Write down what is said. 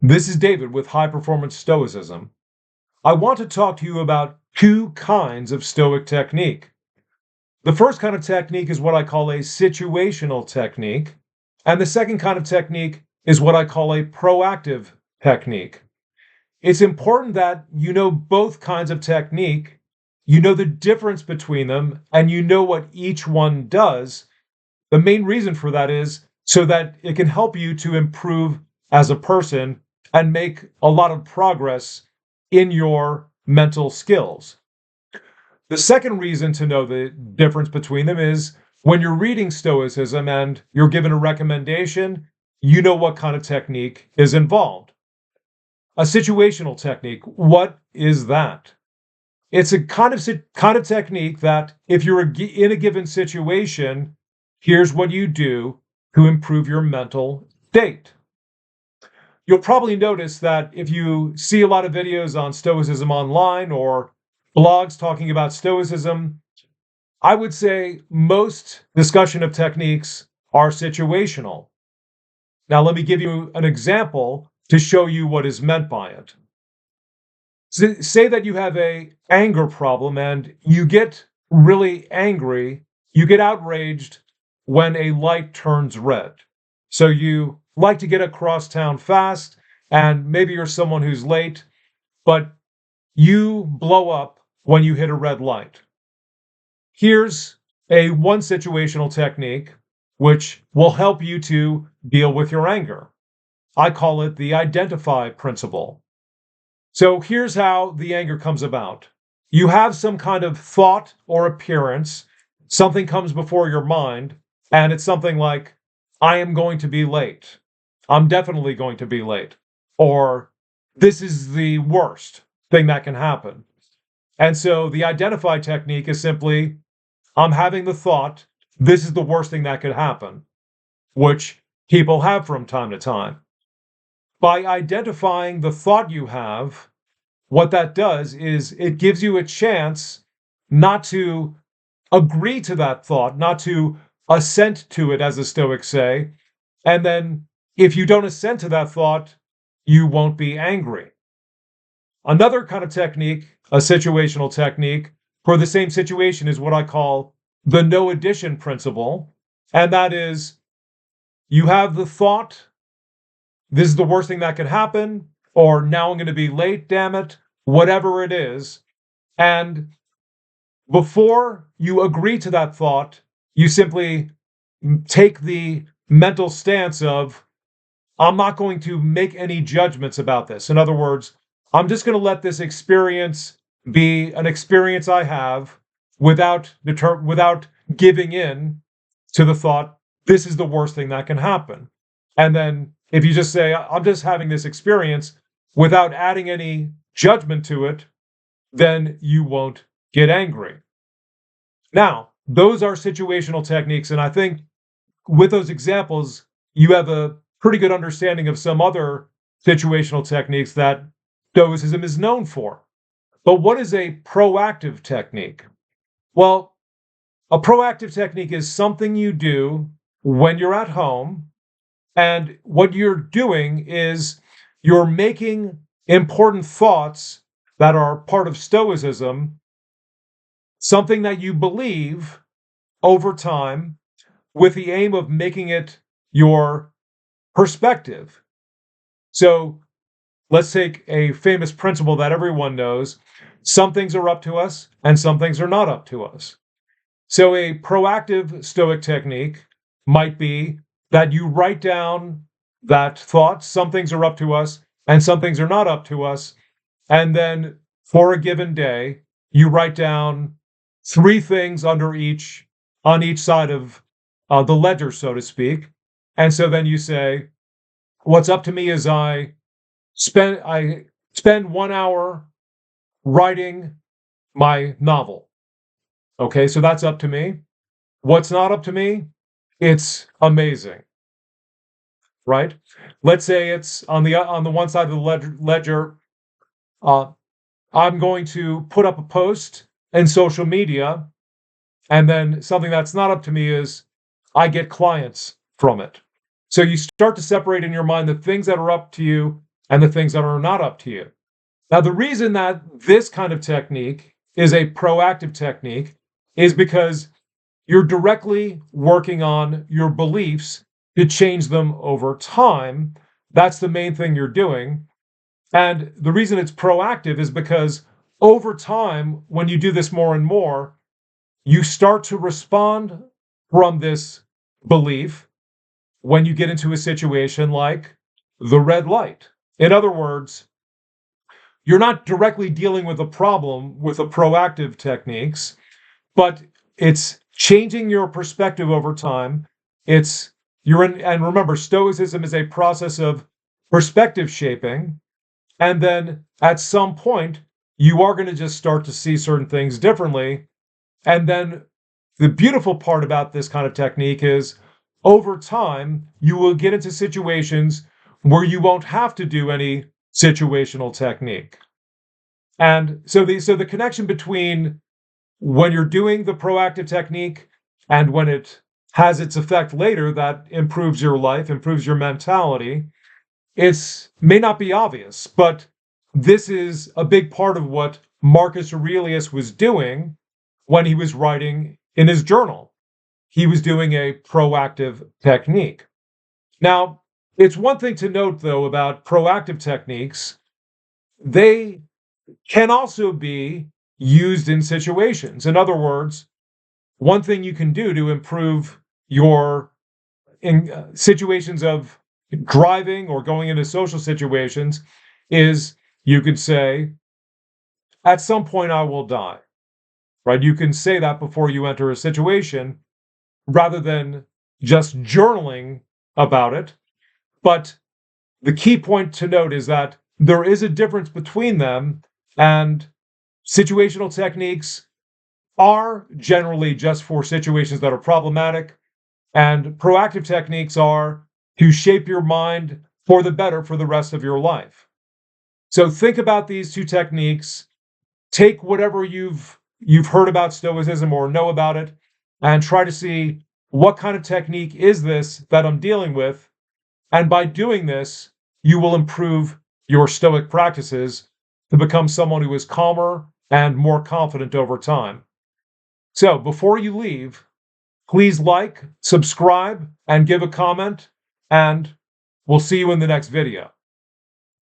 This is David with High Performance Stoicism. I want to talk to you about two kinds of Stoic technique. The first kind of technique is what I call a situational technique, and the second kind of technique is what I call a proactive technique. It's important that you know both kinds of technique, you know the difference between them, and you know what each one does. The main reason for that is so that it can help you to improve as a person and make a lot of progress in your mental skills. The second reason to know the difference between them is when you're reading Stoicism and you're given a recommendation, you know what kind of technique is involved. A situational technique, what is that? It's a kind of technique that if you're in a given situation, here's what you do to improve your mental state. You'll probably notice that if you see a lot of videos on Stoicism online or blogs talking about Stoicism, I would say most discussion of techniques are situational. Now, let me give you an example to show you what is meant by it. Say that you have a anger problem and you get really angry, you get outraged when a light turns red. So you like to get across town fast, and maybe you're someone who's late, but you blow up when you hit a red light. Here's a one situational technique which will help you to deal with your anger. I call it the identify principle. So here's how the anger comes about. You have some kind of thought or appearance, something comes before your mind, and it's something like, I am going to be late. I'm definitely going to be late. Or this is the worst thing that can happen. And so the identify technique is simply, I'm having the thought, this is the worst thing that could happen, which people have from time to time. By identifying the thought you have, what that does is it gives you a chance not to agree to that thought, not to assent to it, as the Stoics say. And then if you don't assent to that thought, you won't be angry. Another kind of technique, a situational technique for the same situation, is what I call the no addition principle. And that is, you have the thought, this is the worst thing that could happen, or now I'm going to be late, damn it, whatever it is. And before you agree to that thought, you simply take the mental stance of, I'm not going to make any judgments about this. In other words, I'm just going to let this experience be an experience I have without giving in to the thought, this is the worst thing that can happen. And then if you just say, I'm just having this experience without adding any judgment to it, then you won't get angry. Now, those are situational techniques, and I think with those examples, you have a pretty good understanding of some other situational techniques that Stoicism is known for. But what is a proactive technique? Well, a proactive technique is something you do when you're at home, and what you're doing is you're making important thoughts that are part of Stoicism something that you believe over time with the aim of making it your perspective. So let's take a famous principle that everyone knows. Some things are up to us and some things are not up to us. So a proactive Stoic technique might be that you write down that thought, some things are up to us and some things are not up to us. And then for a given day, you write down 3 things on each side of the ledger, so to speak. And so then you say, what's up to me is I spend 1 hour writing my novel. Okay, so that's up to me. What's not up to me? It's amazing, right? Let's say it's on the one side of the ledger. I'm going to put up a post in social media, and then something that's not up to me is I get clients from it. So you start to separate in your mind the things that are up to you and the things that are not up to you. Now, the reason that this kind of technique is a proactive technique is because you're directly working on your beliefs to change them over time. That's the main thing you're doing. And the reason it's proactive is because over time, when you do this more and more, you start to respond from this belief when you get into a situation like the red light. In other words, you're not directly dealing with a problem with the proactive techniques, but it's changing your perspective over time. It's and remember, Stoicism is a process of perspective shaping. And then at some point, you are going to just start to see certain things differently. And then the beautiful part about this kind of technique is over time, you will get into situations where you won't have to do any situational technique. And so the connection between when you're doing the proactive technique and when it has its effect later that improves your life, improves your mentality, it may not be obvious, but this is a big part of what Marcus Aurelius was doing when he was writing in his journal. He was doing a proactive technique. Now, it's one thing to note, though, about proactive techniques. They can also be used in situations. In other words, one thing you can do to improve your in situations of driving or going into social situations is you could say, at some point I will die, right? You can say that before you enter a situation rather than just journaling about it. But the key point to note is that there is a difference between them, and situational techniques are generally just for situations that are problematic, and proactive techniques are to shape your mind for the better for the rest of your life. So think about these two techniques, take whatever you've heard about Stoicism or know about it, and try to see what kind of technique is this that I'm dealing with. And by doing this, you will improve your Stoic practices to become someone who is calmer and more confident over time. So before you leave, please like, subscribe, and give a comment, and we'll see you in the next video.